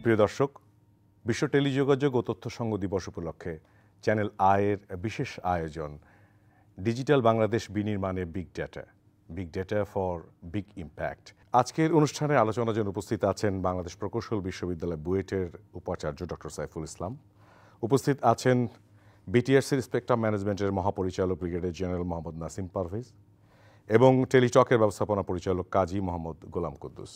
সুপ্রিয় দর্শক, বিশ্ব টেলিযোগাযোগ ও তথ্য সংঘ দিবস উপলক্ষে চ্যানেল আয়ের বিশেষ আয়োজন ডিজিটাল বাংলাদেশ বিনির্মাণে big data for big impact. আজকের অনুষ্ঠানে আলোচনার জন্য উপস্থিত আছেন বাংলাদেশ প্রকৌশল বিশ্ববিদ্যালয় বুয়েটের উপাচার্য ডক্টর সাইফুল ইসলাম। উপস্থিত আছেন বিটিআরসির স্পেকট্রাম ম্যানেজমেন্টের মহাপরিচালক ব্রিগেডিয়ার জেনারেল মোহাম্মদ নাসিম পারভেজ এবং টেলিটকের ব্যবস্থাপনা পরিচালক কাজী মোহাম্মদ গোলাম কুদ্দুস।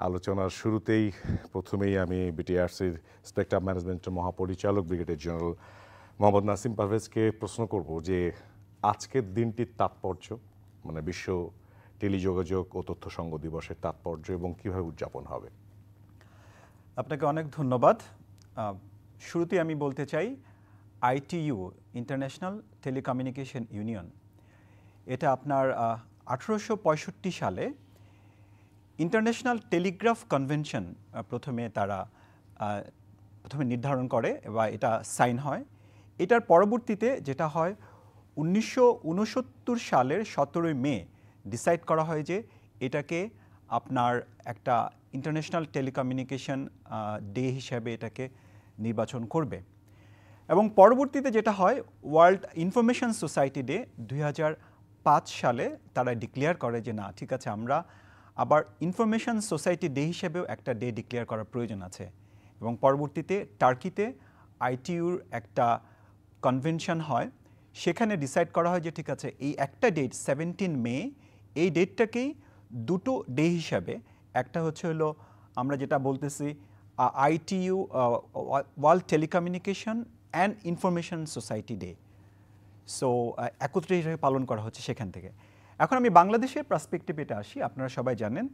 আলোচনার শুরুতেই প্রথমেই আমি বিটিআরসির স্পেকট্রাম ম্যানেজমেন্টের মহাপরিচালক ব্রিগেডিয়ার জেনারেল মোহাম্মদ নাসিম পারভেজকে প্রশ্ন করব যে আজকের দিনটির তাৎপর্য, মানে বিশ্ব টেলিযোগাযোগ ও তথ্য সংঘ দিবসের তাৎপর্য এবং কীভাবে উদযাপন হবে। আপনাকে অনেক ধন্যবাদ। শুরুতে আমি বলতে চাই ITU ইন্টারন্যাশনাল টেলিকমিউনিকেশন ইউনিয়ন, এটা আপনার 1865 সালে ইন্টারন্যাশনাল টেলিগ্রাফ কনভেনশন প্রথমে নির্ধারণ করে বা এটা সাইন হয়। এটার পরবর্তীতে যেটা হয় 1969 সালের 17 মে ডিসাইড করা হয় যে এটাকে আপনার একটা ইন্টারন্যাশনাল টেলিকমিউনিকেশন ডে হিসাবে এটাকে নির্বাচন করবে। এবং পরবর্তীতে যেটা হয় ওয়ার্ল্ড ইনফরমেশন সোসাইটি ডে 2005 সালে তারা ডিক্লেয়ার করে যে না, ঠিক আছে, আমরা আবার ইনফরমেশন সোসাইটি ডে হিসেবেও একটা ডে ডিক্লেয়ার করার প্রয়োজন আছে। এবং পরবর্তীতে টার্কিতে ITUর একটা কনভেনশন হয়, সেখানে ডিসাইড করা হয় যে ঠিক আছে, এই একটা ডেট 17 মে, এই ডেটটাকেই দুটো ডে হিসাবে, একটা হলো আমরা যেটা বলতেছি ITU world telecommunication and information society day. So একত্রে হিসেবে পালন করা হচ্ছে সেখান থেকে। এখন আমি বাংলাদেশের পার্সপেক্টিভ এটা আসি। আপনারা সবাই জানেন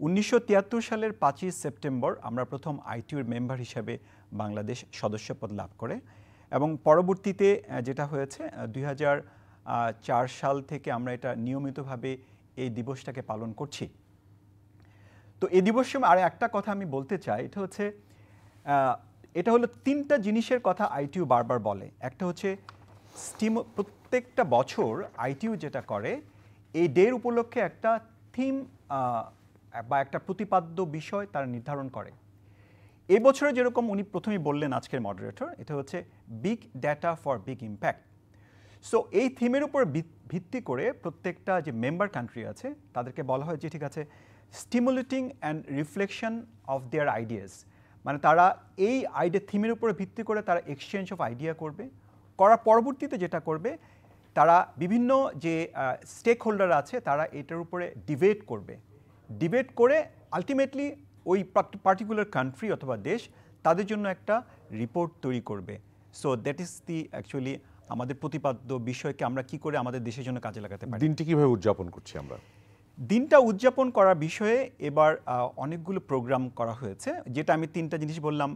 1973 সালের 5ই সেপ্টেম্বর আমরা প্রথম ITUর মেম্বার হিসাবে বাংলাদেশ সদস্যপদ লাভ করে এবং পরবর্তীতে যেটা হয়েছে 2004 সাল থেকে আমরা এটা নিয়মিতভাবে এই দিবসটাকে পালন করছি। তো এই দিবসের সময় আর একটা কথা আমি বলতে চাই, এটা হলো তিনটা জিনিসের কথা ITU বারবার বলে। একটা হচ্ছে প্রত্যেকটা বছর ITU যেটা করে এই ডের উপলক্ষে একটা থিম বা একটা প্রতিপাদ্য বিষয় তারা নির্ধারণ করে। এই বছরে যেরকম উনি প্রথমেই বললেন আজকের মডারেটর, এটা হচ্ছে big data for big impact. So এই থিমের উপর ভিত্তি করে প্রত্যেকটা যে মেম্বার কান্ট্রি আছে তাদেরকে বলা হয় যে ঠিক আছে, stimulating and reflection of their ideas, মানে তারা এই আইডিয়া থিমের উপর ভিত্তি করে তারা এক্সচেঞ্জ অফ আইডিয়া করবে। করার পরবর্তীতে যেটা করবে, তারা বিভিন্ন যে স্টেক হোল্ডার আছে তারা এটার উপরে ডিবেট করে আলটিমেটলি ওই পার্টিকুলার কান্ট্রি অথবা দেশ তাদের জন্য একটা রিপোর্ট তৈরি করবে। So that is the actually আমাদের প্রতিপাদ্য বিষয়কে আমরা কি করে আমাদের দেশের জন্য কাজে লাগাতে পারি। দিনটি কীভাবে উদযাপন করছি আমরা? দিনটা উদযাপন করার বিষয়ে এবার অনেকগুলো প্রোগ্রাম করা হয়েছে, যেটা আমি তিনটা জিনিস বললাম,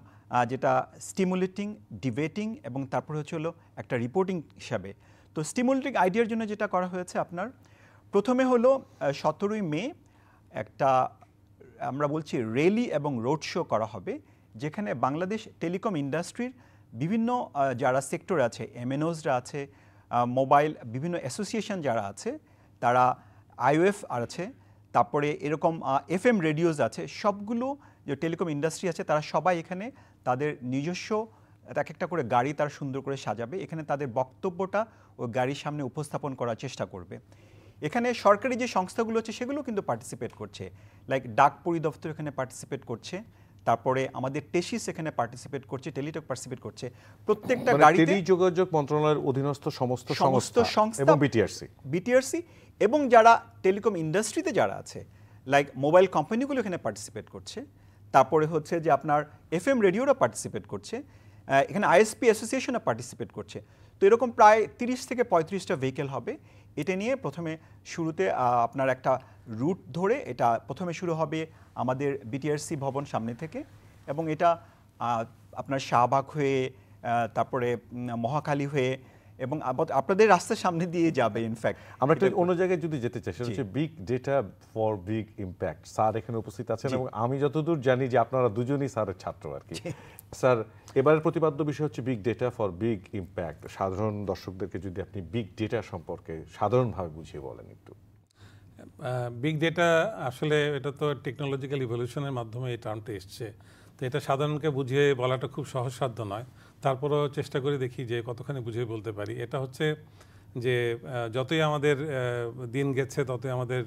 যেটা স্টিমুলেটিং, ডিবেটিং এবং তারপর হলো একটা রিপোর্টিং হিসাবে। তো স্টিমুলেটিং আইডিয়ার জন্য যেটা করা হয়েছে আপনার প্রথমে হলো 17 মে একটা আমরা বলছি র্যালি এবং রোড শো করা হবে, যেখানে বাংলাদেশ টেলিকম ইন্ডাস্ট্রির বিভিন্ন যারা সেক্টর আছে, MNOsরা আছে, মোবাইল বিভিন্ন অ্যাসোসিয়েশন যারা আছে, তারা IOF আছে, তারপরে এরকম FM রেডিওস আছে, সবগুলো যে টেলিকম ইন্ডাস্ট্রি আছে তারা সবাই এখানে তাদের নিজস্ব এক একটা করে গাড়ি তারা সুন্দর করে সাজাবে। এখানে তাদের বক্তব্যটা ওই গাড়ির সামনে উপস্থাপন করার চেষ্টা করবে। এখানে সরকারি যে সংস্থাগুলো আছে সেগুলো কিন্তু পার্টিসিপেট করছে, লাইক ডাক পরিদপ্তর এখানে পার্টিসিপেট করছে, তারপরে আমাদের টেসিস এখানে পার্টিসিপেট করছে, টেলিটক পার্টিসিপেট করছে। প্রত্যেকটা গাড়িতে টেলিযোগাযোগ মন্ত্রণালয়ের অধীনস্থ সমস্ত সংস্থা এবং বিটিআরসি এবং যারা টেলিকম ইন্ডাস্ট্রিতে যারা আছে লাইক মোবাইল কোম্পানিগুলো এখানে পার্টিসিপেট করছে। তারপরে হচ্ছে যে আপনার FM রেডিওরা পার্টিসিপেট করছে, এখানে ISP অ্যাসোসিয়েশনও পার্টিসিপেট করছে। তো এরকম প্রায় 30 থেকে 35টা ভেহিকেল হবে। এটা নিয়ে প্রথমে শুরুতে আপনার একটা রুট ধরে এটা প্রথমে শুরু হবে আমাদের বিটিআরসি ভবন সামনে থেকে এবং এটা আপনার শাহবাগ হয়ে তারপরে মহাখালী হয়ে এবং আপনাদের রাস্তার সামনে দিয়ে যাবে। ইনফ্যাক্ট আমরা একটা অন্য জায়গায় যদি যেতে চাই, সেটা হচ্ছে big data for big impact. Sir এখানে উপস্থিত আছেন এবং আমি যতদূর জানি যে আপনারা দুজনই স্যারের ছাত্র আর কি। স্যার, এবারের প্রতিপাদ্য বিষয় হচ্ছে big data for big impact. সাধারণ দর্শকদেরকে যদি আপনি বিগ ডেটা সম্পর্কে সাধারণভাবে বুঝিয়ে বলেন একটু। বিগ ডেটা আসলে এটা তো টেকনোলজিক্যাল ইভলিউশনের মাধ্যমে এই টার্মটা এসছে। তো এটা সাধারণকে বুঝিয়ে বলাটা খুব সহজসাধ্য নয়, তারপরেও চেষ্টা করে দেখি যে কতখানি বুঝিয়ে বলতে পারি। এটা হচ্ছে যে যতই আমাদের দিন গেছে ততই আমাদের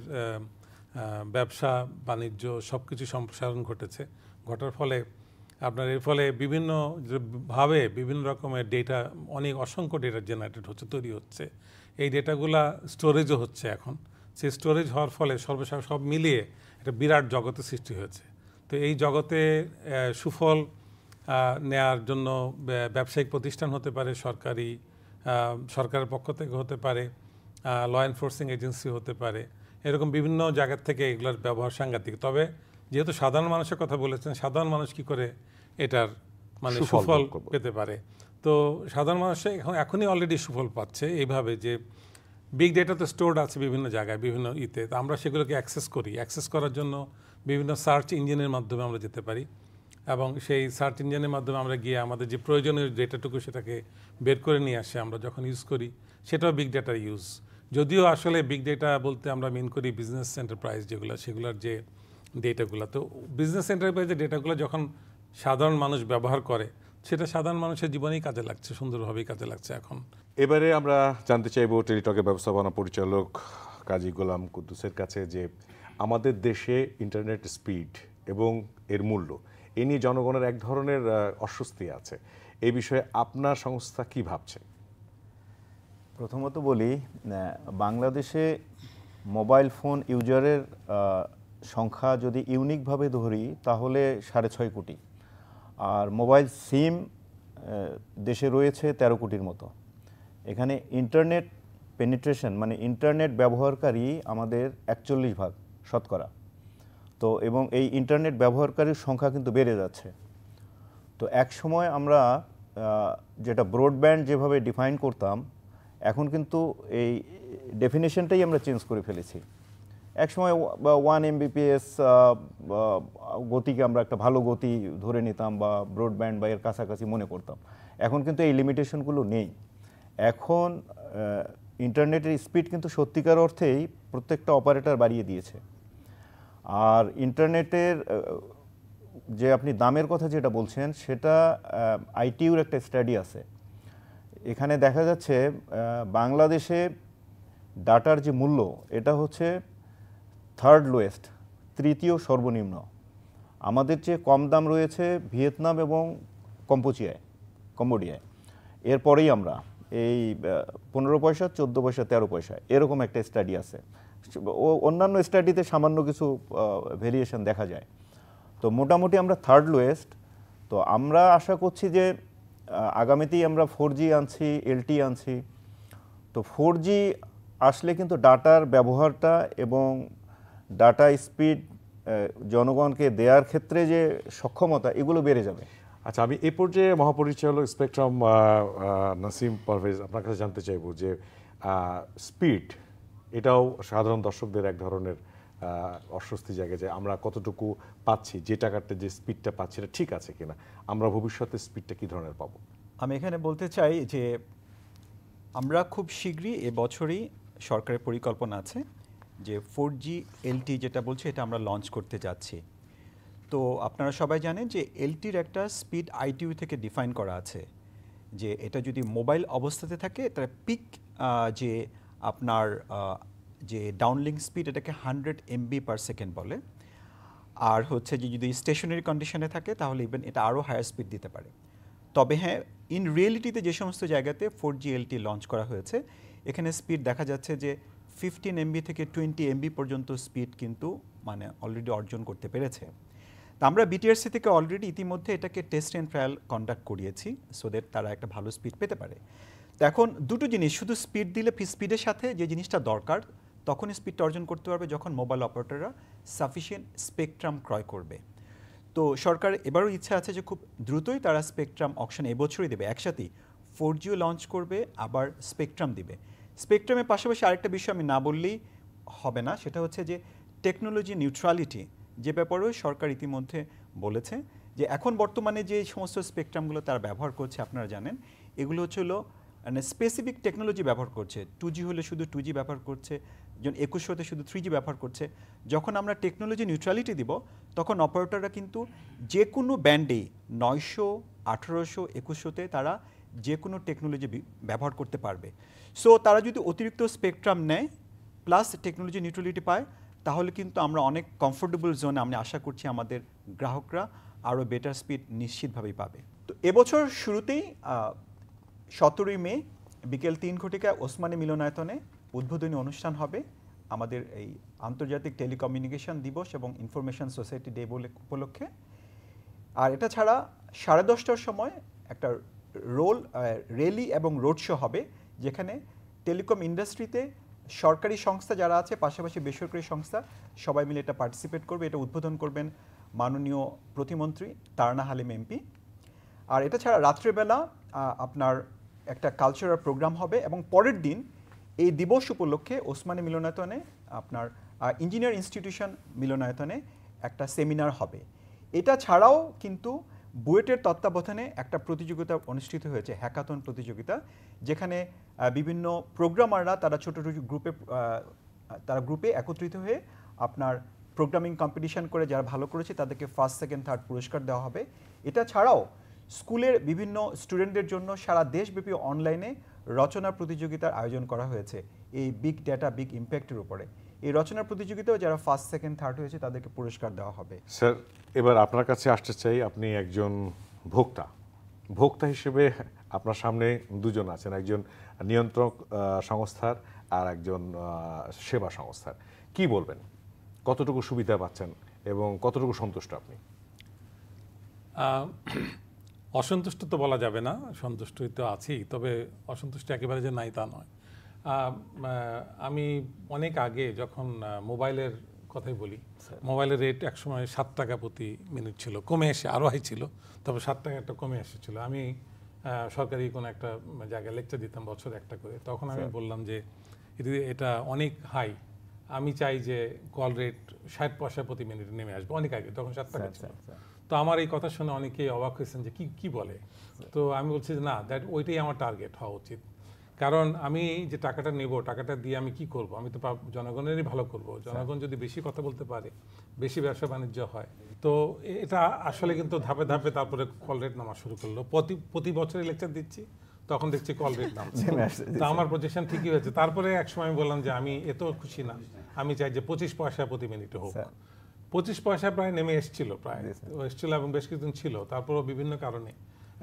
ব্যবসা বাণিজ্য সব কিছু সম্প্রসারণ ঘটার ফলে আপনার এর ফলে বিভিন্নভাবে বিভিন্ন রকমের ডেটা, অসংখ্য ডেটা জেনারেটেড হচ্ছে, তৈরি হচ্ছে। এই ডেটাগুলা স্টোরেজও হচ্ছে এখন। সেই স্টোরেজ হওয়ার ফলে সব মিলিয়ে একটা বিরাট জগতের সৃষ্টি হয়েছে। তো এই জগতে সুফল নেয়ার জন্য ব্যবসায়িক প্রতিষ্ঠান হতে পারে, সরকারের পক্ষ থেকে হতে পারে, ল এনফোর্সিং এজেন্সি হতে পারে, এরকম বিভিন্ন জায়গার থেকে এগুলোর ব্যবহার সাংঘাতিক। তবে যেহেতু সাধারণ মানুষের কথা বলেছেন, সাধারণ মানুষ কি করে এটার মানে সুফল পেতে পারে, তো সাধারণ মানুষ এখনই অলরেডি সুফল পাচ্ছে এইভাবে যে বিগ ডেটা তো স্টোর্ড আছে বিভিন্ন জায়গায়, বিভিন্ন তো আমরা সেগুলোকে অ্যাক্সেস করার জন্য বিভিন্ন সার্চ ইঞ্জিনের মাধ্যমে আমরা যেতে পারি, এবং সেই সার্চ ইঞ্জিনের মাধ্যমে আমরা গিয়ে আমাদের যে প্রয়োজনীয় ডেটাটুকু সেটাকে বের করে নিয়ে আসে আমরা যখন ইউজ করি, সেটাও বিগ ডেটার ইউজ। যদিও আসলে বিগ ডেটা বলতে আমরা মিন করি বিজনেস এন্টারপ্রাইজ সেগুলোর যে ডেটাগুলো, তো বিজনেস এন্টারপ্রাইজের ডেটাগুলো যখন সাধারণ মানুষ ব্যবহার করে, সেটা সাধারণ মানুষের জীবনেই কাজে লাগছে, সুন্দরভাবেই কাজে লাগছে এখন। এবারে আমরা জানতে চাইব টেলিটকের ব্যবস্থাপনা পরিচালক কাজী গোলাম কুদ্দুসের কাছে যে আমাদের দেশে ইন্টারনেট স্পিড এবং এর মূল্য এ নিয়ে জনগণের এক ধরনের অস্বস্তি আছে, এই বিষয়ে আপনার সংস্থা কি ভাবছে? প্রথমত বলি, বাংলাদেশে মোবাইল ফোন ইউজারের সংখ্যা যদি ইউনিকভাবে ধরি তাহলে 6.5 কোটি, আর মোবাইল সিম দেশে রয়েছে 13 কোটির মতো। এখানে ইন্টারনেট পেনিট্রেশন মানে ইন্টারনেট ব্যবহারকারী আমাদের 41% শতকরা। তো এবং এই ইন্টারনেট ব্যবহারকারীর সংখ্যা কিন্তু বেড়ে যাচ্ছে। তো এক সময় আমরা যেটা ব্রডব্যান্ড যেভাবে ডিফাইন করতাম, এখন কিন্তু এই ডেফিনেশনটাই আমরা চেঞ্জ করে ফেলেছি। একসময় 1 Mbps গতিকে আমরা একটা ভালো গতি ধরে নিতাম বা ব্রডব্যান্ড বা এর কাছাকাছি মনে করতাম। এখন কিন্তু এই লিমিটেশনগুলো নেই। এখন ইন্টারনেটের স্পিড কিন্তু সত্যিকার অর্থেই প্রত্যেকটা অপারেটর বাড়িয়ে দিয়েছে। আর ইন্টারনেটের যে আপনি দামের কথা যেটা বলছেন, সেটা আইটিউর একটা স্টাডি আছে। এখানে দেখা যাচ্ছে বাংলাদেশে ডাটার যে মূল্য, এটা হচ্ছে 3rd লোয়েস্ট, তৃতীয় সর্বনিম্ন। আমাদের চেয়ে কম দাম রয়েছে ভিয়েতনাম এবং কম্বোডিয়ায়। এরপরেই আমরা এই 15 পয়সা, 14 পয়সা, 13 পয়সা এরকম একটা স্টাডি আছে। অন্যান্য স্টাডিতে সামান্য কিছু ভেরিয়েশন দেখা যায়। তো মোটামুটি আমরা 3rd লোয়েস্ট। তো আমরা আশা করছি যে আগামীতেই আমরা 4G আনছি, LTE আনছি। তো 4G আসলে কিন্তু ডাটার ব্যবহারটা এবং ডাটা স্পিড জনগণকে দেওয়ার ক্ষেত্রে যে সক্ষমতা, এগুলো বেড়ে যাবে। আচ্ছা, আমি এই পর্যায়ে মহাপরিচালক স্পেকট্রাম নাসিম পারভেজ আপনার কাছে জানতে চাইব যে স্পিড এটাও সাধারণ দর্শকদের এক ধরনের অস্বস্তি জায়গা, যে আমরা কতটুকু পাচ্ছি, যে টাকাতে যে স্পিডটা পাচ্ছি এটা ঠিক আছে কিনা, আমরা ভবিষ্যতে স্পিডটা কী ধরনের পাবো? আমি এখানে বলতে চাই যে আমরা খুব শীঘ্রই এবছরই সরকারের পরিকল্পনা আছে যে 4G LTE যেটা বলছে এটা আমরা লঞ্চ করতে যাচ্ছি। তো আপনারা সবাই জানেন যে LTEর একটা স্পিড ITU থেকে ডিফাইন করা আছে, যে এটা যদি মোবাইল অবস্থাতে থাকে তার পিক যে আপনার যে ডাউনলিঙ্ক স্পিড এটাকে 100 MB/s বলে, আর হচ্ছে যে যদি স্টেশনারি কন্ডিশনে থাকে তাহলে ইভেন এটা আরও হায়ার স্পিড দিতে পারে। তবে হ্যাঁ, ইন রিয়েলিটিতে যে সমস্ত জায়গাতে 4G LTE লঞ্চ করা হয়েছে, এখানে স্পিড দেখা যাচ্ছে যে 15 MB থেকে 20 MB পর্যন্ত স্পিড কিন্তু মানে অলরেডি অর্জন করতে পেরেছে। তা আমরা BTRC থেকে অলরেডি ইতিমধ্যে এটাকে টেস্ট অ্যান্ড ট্রায়াল কন্ডাক্ট করিয়েছি, সো দ্যাট তারা একটা ভালো স্পিড পেতে পারে। তো এখন দুটো জিনিস, শুধু স্পিড দিলে স্পিডের সাথে যে জিনিসটা দরকার তখন স্পিডটা অর্জন করতে পারবে যখন মোবাইল অপারেটররা সাফিসিয়েন্ট স্পেকট্রাম ক্রয় করবে। তো সরকার এবারও ইচ্ছা আছে যে খুব দ্রুতই তারা স্পেকট্রাম অকশন এবছরই দেবে, একসাথেই 4Gও লঞ্চ করবে আবার স্পেকট্রাম দিবে। স্পেকট্রামের পাশাপাশি আরেকটা বিষয় আমি না বললেই হবে না, সেটা হচ্ছে যে টেকনোলজি নিউট্রালিটি, যে ব্যাপারেও সরকার ইতিমধ্যে বলেছে যে এখন বর্তমানে যে সমস্ত স্পেকট্রামগুলো তারা ব্যবহার করছে আপনারা জানেন, এগুলো হচ্ছে মানে স্পেসিফিক টেকনোলজি ব্যবহার করছে, 2G হলে শুধু 2G ব্যবহার করছে, যখন 2100-তে শুধু 3G ব্যবহার করছে, যখন আমরা টেকনোলজি নিউট্রালিটি দিব তখন অপারেটররা কিন্তু যে কোনো ব্যান্ডে 900, 1800, 2100-তে তারা যে কোনো টেকনোলজি ব্যবহার করতে পারবে। সো তারা যদি অতিরিক্ত স্পেকট্রাম নেয় প্লাস টেকনোলজি নিউট্রালিটি পায়, তাহলে কিন্তু আমরা অনেক কমফোর্টেবল জোনে আমরা আশা করছি আমাদের গ্রাহকরা আরও বেটার স্পিড নিশ্চিতভাবেই পাবে। তো এবছর শুরুতেই 17ই মে বিকেল 3 ঘটিকায় ওসমানী মিলনায়তনে উদ্বোধনী অনুষ্ঠান হবে আমাদের এই আন্তর্জাতিক টেলিকমিউনিকেশন দিবস এবং ইনফরমেশন সোসাইটি ডে উপলক্ষে। আর এটা ছাড়া 10:30টার সময় একটা র্যালি এবং রোড শো হবে, যেখানে টেলিকম ইন্ডাস্ট্রিতে সরকারি সংস্থা যারা আছে, পাশাপাশি বেসরকারি সংস্থা সবাই মিলে এটা পার্টিসিপেট করবে। এটা উদ্বোধন করবেন মাননীয় প্রতিমন্ত্রী তারানা হালিম এমপি। আর এটা ছাড়া রাত্রেবেলা আপনার একটা কালচারাল প্রোগ্রাম হবে এবং পরের দিন এই দিবস উপলক্ষে ওসমানী মিলনায়তনে আপনার ইঞ্জিনিয়ার ইনস্টিটিউশন মিলনায়তনে একটা সেমিনার হবে। এটা ছাড়াও কিন্তু বুয়েটের তত্ত্বাবধানে একটা প্রতিযোগিতা অনুষ্ঠিত হয়েছে, হ্যাকাথন প্রতিযোগিতা, যেখানে বিভিন্ন প্রোগ্রামাররা তারা ছোট ছোট গ্রুপে একত্রিত হয়ে আপনার প্রোগ্রামিং কম্পিটিশন করে যারা ভালো করেছে তাদেরকে ফার্স্ট, সেকেন্ড, থার্ড পুরস্কার দেওয়া হবে। এটা ছাড়াও স্কুলের বিভিন্ন স্টুডেন্টদের জন্য সারা দেশব্যাপী অনলাইনে রচনা প্রতিযোগিতার আয়োজন করা হয়েছে এই বিগ ডেটা বিগ ইম্প্যাক্টের উপরে। এই রচনা প্রতিযোগিতাও যারা ফার্স্ট, সেকেন্ড, থার্ড হয়েছে তাদেরকে পুরস্কার দেওয়া হবে। স্যার, এবার আপনার কাছে আসতে চাই, আপনি একজন ভোক্তা হিসেবে আপনার সামনে দুজন আছেন, একজন নিয়ন্ত্রক সংস্থার আর একজন সেবা সংস্থার। কি বলবেন, কতটুকু সুবিধা পাচ্ছেন এবং কতটুকু সন্তুষ্ট আপনি? অসন্তুষ্ট তো বলা যাবে না, সন্তুষ্টই তো আছি, তবে অসন্তুষ্ট একেবারে যে নাই তা নয়। আমি অনেক আগে যখন মোবাইলের কথাই বলি, মোবাইলের রেট একসময় 7 টাকা প্রতি মিনিট ছিল, কমে এসে আরও হাই ছিল, তবে 7 টাকা একটা কমে এসেছিল। আমি সরকারি কোনো একটা জায়গায় লেকচার দিতাম বছর একটা করে, তখন আমি বললাম যে এটা অনেক হাই, আমি চাই যে কল রেট 60 পয়সা প্রতি মিনিটে নেমে আসবে। অনেক আগে, তখন 7 টাকা ছিল। তো আমার এই কথা শুনে অনেকেই অবাক হয়েছেন যে কি বলে। তো আমি বলছি যে না, ওইটাই আমার টার্গেট হওয়া উচিত। কারণ আমি যে টাকাটা নেব, টাকাটা দিয়ে আমি কি করব? আমি তো জনগণেরই ভালো করব। জনগণ যদি বেশি কথা বলতে পারে, বেশি ব্যবসা বাণিজ্য হয়, তো এটা আসলে কিন্তু ধাপে ধাপে তারপরে কল রেট নামা শুরু করলো। প্রতি বছরই লেকচার দিচ্ছি, তখন দেখছি কল রেট নামছে। তো আমার পজিশন ঠিকই হয়েছে। তারপরে একসময় আমি বললাম যে আমি এত খুশি না, আমি চাই যে 25 পয়সা প্রতি মিনিটে হোক। 25 পয়সা প্রায় নেমে এসেছিল এবং বেশ কিছুদিন ছিল, তারপরও বিভিন্ন কারণে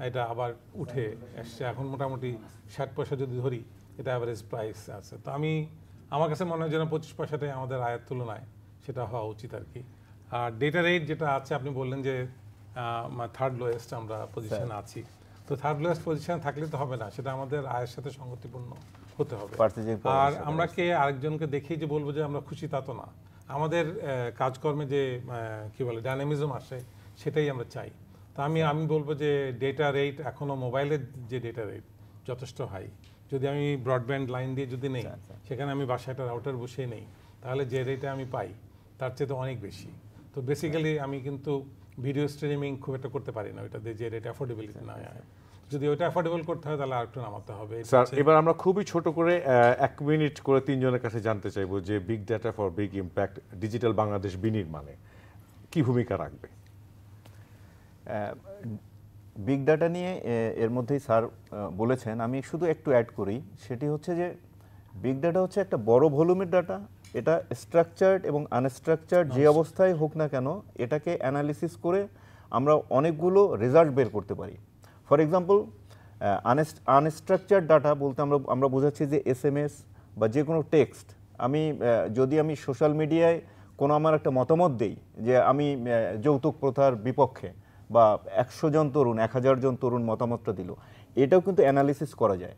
এটা আবার উঠে এসছে। এখন মোটামুটি 60 পয়সা যদি ধরি, এটা অ্যাভারেজ প্রাইস আছে। তো আমার কাছে মনে হয় যেন 25 পয়সাটাই আমাদের আয়ের তুলনায় সেটা হওয়া উচিত আর কি। আর ডেটা রেট যেটা আছে, আপনি বললেন যে থার্ড লোয়েস্ট আমরা পজিশনে আছি। তো থার্ড লোয়েস্ট পজিশনে থাকলে তো হবে না, সেটা আমাদের আয়ের সাথে সঙ্গতিপূর্ণ হতে হবে। আর আমরা আরেকজনকে দেখেই যে বলবো যে আমরা খুশি, তা তো না। আমাদের কাজকর্মে যে কি বলে ডায়নামিজম আসে, সেটাই আমরা চাই। তো আমি বলবো যে ডেটা রেট এখনো মোবাইলের যে ডেটা রেট যথেষ্ট হাই। যদি আমি ব্রডব্যান্ড লাইন দিয়ে যদি নেই, সেখানে আমি বাসায় একটা রাউটার বসিয়ে নেই, তাহলে যে রেটে আমি পাই তার চেয়ে তো অনেক বেশি। তো বেসিক্যালি আমি কিন্তু ভিডিও স্ট্রিমিং খুব একটা করতে পারি না ওইটাতে, যে রেট অ্যাফোর্ডেবিলিটি না হয়। যদি ওইটা অ্যাফোর্ডেবল করতে হয় তাহলে আরেকটু নামাতে হবে। স্যার, এবার আমরা খুবই ছোট করে 1 মিনিট করে তিনজনের কাছে জানতে চাইবো যে big data for big impact digital Bangladesh বিনির্মাণে কি ভূমিকা রাখবে? বিগ ডাটা নিয়ে এর মধ্যেই স্যার বলেছেন, আমি শুধু একটু অ্যাড করি। সেটি হচ্ছে যে বিগ ডাটা হচ্ছে একটা বড় ভলিউমের ডাটা। এটা স্ট্রাকচার্ড এবং আনস্ট্রাকচার্ড যে অবস্থায় হোক না কেন, এটাকে অ্যানালিসিস করে আমরা অনেকগুলো রেজাল্ট বের করতে পারি। ফর এক্সাম্পল, আনস্ট্রাকচার্ড ডাটা বলতে আমরা বোঝাচ্ছি যে SMS বা যে কোনো টেক্সট, যদি আমি সোশ্যাল মিডিয়ায় কোনো আমার একটা মতামত দেই যে আমি যৌতুক প্রথার বিপক্ষে, বা 100 জন তরুণ 1000 জন তরুণ মতামতটা দিল, এটাও কিন্তু অ্যানালিসিস করা যায়।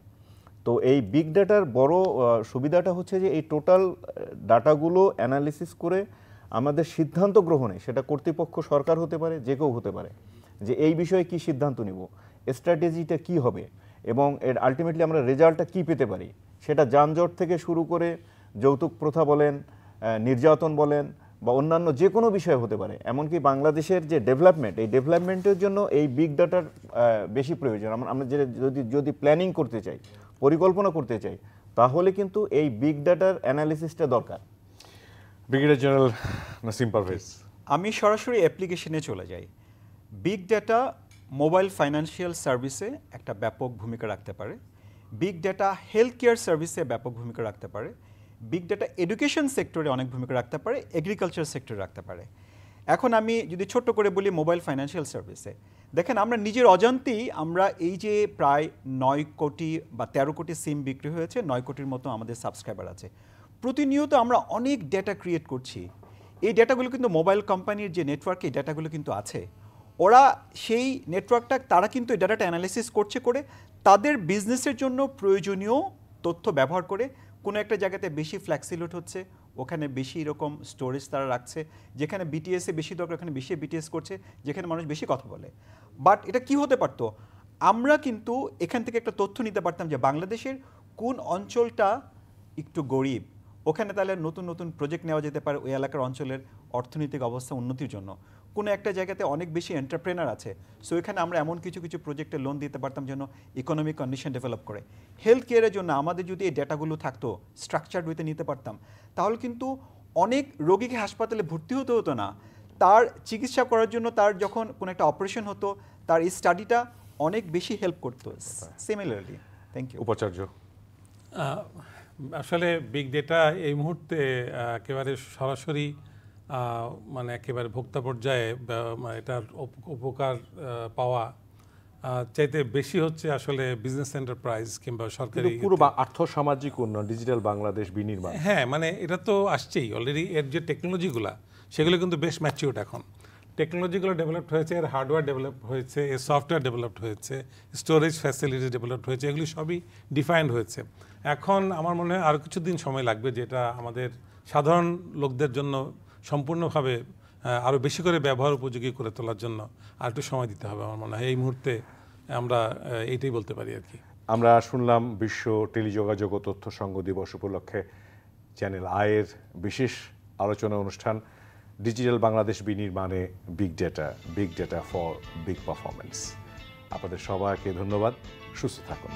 তো এই বিগ ডাটার বড় সুবিধাটা হচ্ছে যে এই টোটাল ডাটাগুলো অ্যানালিসিস করে আমাদের সিদ্ধান্ত গ্রহণে, সেটা কর্তৃপক্ষ সরকার হতে পারে, যে কেউ হতে পারে, যে এই বিষয়ে কি সিদ্ধান্ত নিব, স্ট্র্যাটেজিটা কি হবে এবং এর আলটিমেটলি আমরা রেজাল্টটা কি পেতে পারি, সেটা যানজট থেকে শুরু করে যৌতুক প্রথা বলেন, নির্যাতন বলেন, বা অন্যান্য যে কোনো বিষয় হতে পারে। এমনকি বাংলাদেশের যে ডেভেলপমেন্ট, এই ডেভেলপমেন্টের জন্য এই বিগ ডাটার বেশি প্রয়োজন। আমরা যদি প্ল্যানিং করতে চাই, পরিকল্পনা করতে চাই, তাহলে কিন্তু এই বিগ ডাটার অ্যানালিসিসটা দরকার। Brigadier general Nasim Parvez. আমি সরাসরি অ্যাপ্লিকেশনে চলে যাই। বিগ ডাটা মোবাইল ফাইন্যান্সিয়াল সার্ভিসে একটা ব্যাপক ভূমিকা রাখতে পারে, বিগ ডাটা হেলথ কেয়ার সার্ভিসে ব্যাপক ভূমিকা রাখতে পারে, বিগ ডাটা এডুকেশন সেক্টরে অনেক ভূমিকা রাখতে পারে, এগ্রিকালচার সেক্টরে রাখতে পারে। এখন আমি যদি ছোট্ট করে বলি মোবাইল ফাইন্যান্সিয়াল সার্ভিসে, দেখেন আমরা নিজের অজান্তেই আমরা এই যে প্রায় 9 কোটি বা 13 কোটি সিম বিক্রি হয়েছে, 9 কোটির মতো আমাদের সাবস্ক্রাইবার আছে। প্রতিনিয়ত আমরা অনেক ডেটা ক্রিয়েট করছি। এই ডেটাগুলো কিন্তু মোবাইল কোম্পানির যে নেটওয়ার্ক, এই ডেটাগুলো কিন্তু আছে। ওরা সেই নেটওয়ার্কটা তারা কিন্তু এই ডাটাটা অ্যানালাইসিস করছে, করে তাদের বিজনেসের জন্য প্রয়োজনীয় তথ্য ব্যবহার করে কোনো একটা জায়গাতে বেশি ফ্লেক্সিলোড হচ্ছে, ওখানে বেশি এরকম স্টোরেজ তারা রাখছে, যেখানে বিটিএসে বেশি দরকার ওখানে বেশি বিটিএস করছে, যেখানে মানুষ বেশি কথা বলে। বাট এটা কি হতে পারতো, আমরা কিন্তু এখান থেকে একটা তথ্য নিতে পারতাম যে বাংলাদেশের কোন অঞ্চলটা একটু গরিব, ওখানে তাহলে নতুন নতুন প্রজেক্ট নেওয়া যেতে পারে ওই এলাকার অঞ্চলের অর্থনৈতিক অবস্থা উন্নতির জন্য। কোনো একটা জায়গাতে অনেক বেশি এন্টারপ্রেনার আছে, সো এখানে আমরা এমন কিছু কিছু প্রজেক্টে লোন দিতে পারতাম যেন ইকোনমিক কন্ডিশন ডেভেলপ করে। হেলথ কেয়ারের জন্য আমাদের যদি এই ডেটাগুলো থাকতো, স্ট্রাকচার্ড ওয়েতে নিতে পারতাম, তাহলে কিন্তু অনেক রোগীকে হাসপাতালে ভর্তি হতে হতো না। তার চিকিৎসা করার জন্য তার যখন কোনো একটা অপারেশন হতো, তার এই স্টাডিটা অনেক বেশি হেল্প করতো। Similarly, thank you. উপাচার্য। আসলে বিগ ডেটা এই মুহূর্তে একেবারে সরাসরি মানে একেবারে ভোক্তা পর্যায়ে এটার উপকার পাওয়া চাইতে বেশি হচ্ছে আসলে বিজনেস এন্টারপ্রাইজ কিংবা সরকারি পুরো আর্থ সামাজিক উন্নয়ন, ডিজিটাল বাংলাদেশ বিনির্মাণ। হ্যাঁ, মানে এটা তো আসছেই অলরেডি। এর যে টেকনোলজিগুলো সেগুলো কিন্তু বেশ ম্যাচিউরড এখন। টেকনোলজিগুলো ডেভেলপড হয়েছে, এর হার্ডওয়্যার ডেভেলপ হয়েছে, এর সফটওয়্যার ডেভেলপড হয়েছে, স্টোরেজ ফ্যাসিলিটি ডেভেলপড হয়েছে, এগুলি সবই ডিফাইন্ড হয়েছে। এখন আমার মনে হয় আরও কিছুদিন সময় লাগবে যেটা আমাদের সাধারণ লোকদের জন্য সম্পূর্ণভাবে আরও বেশি করে ব্যবহার উপযোগী করে তোলার জন্য আর একটু সময় দিতে হবে। আমার মনে হয় এই মুহূর্তে আমরা এইটাই বলতে পারি আর কি। আমরা শুনলাম বিশ্ব টেলিযোগাযোগ ও তথ্য সংঘ দিবস উপলক্ষে চ্যানেল আয়ের বিশেষ আলোচনা অনুষ্ঠান ডিজিটাল বাংলাদেশ বিনির্মাণে big data for big performance. আপনাদের সবাইকে ধন্যবাদ, সুস্থ থাকুন।